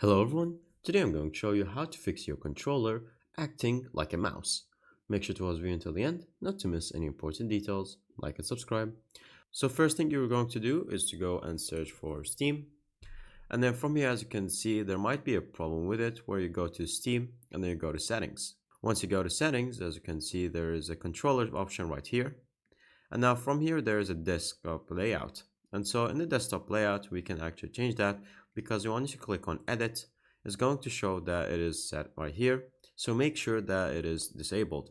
Hello everyone, today I'm going to show you how to fix your controller acting like a mouse. Make sure to watch the video until the end, not to miss any important details, like and subscribe. So first thing you're going to do is to go and search for Steam. And then from here, as you can see, there might be a problem with it where you go to Steam and then you go to settings. Once you go to settings, as you can see, there is a controller option right here. And now from here, there is a desktop layout. And so in the desktop layout, we can actually change that because once you click on edit, it's going to show that it is set right here. So make sure that it is disabled.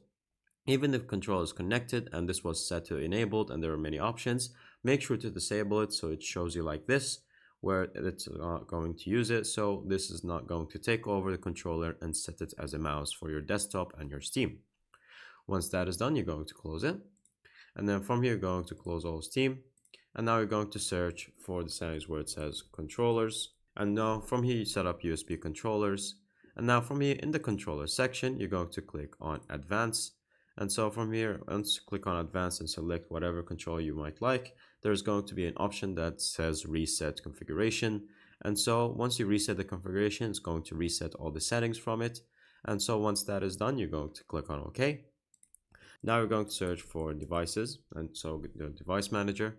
Even if control is connected and this was set to enabled and there are many options, make sure to disable it so it shows you like this, where it's not going to use it. So this is not going to take over the controller and set it as a mouse for your desktop and your Steam. Once that is done, you're going to close it. And then from here, you're going to close all Steam. And now you're going to search for the settings where it says controllers. And now from here, you set up USB controllers. And now from here in the controller section, you're going to click on advanced. And so from here, once you click on advanced and select whatever controller you might like, there's going to be an option that says reset configuration. And so once you reset the configuration, it's going to reset all the settings from it. And so once that is done, you're going to click on OK. Now we're going to search for devices, and so the device manager.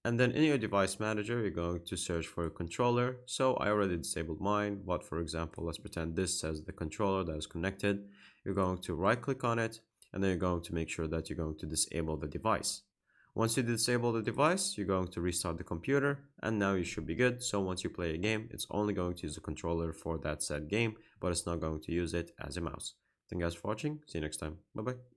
And then in your device manager, you're going to search for a controller. So I already disabled mine, but for example, let's pretend this says the controller that is connected. You're going to right click on it, and then you're going to make sure that you're going to disable the device. Once you disable the device, you're going to restart the computer, and now you should be good. So once you play a game, it's only going to use the controller for that said game, but it's not going to use it as a mouse. Thank you guys for watching. See you next time. Bye bye.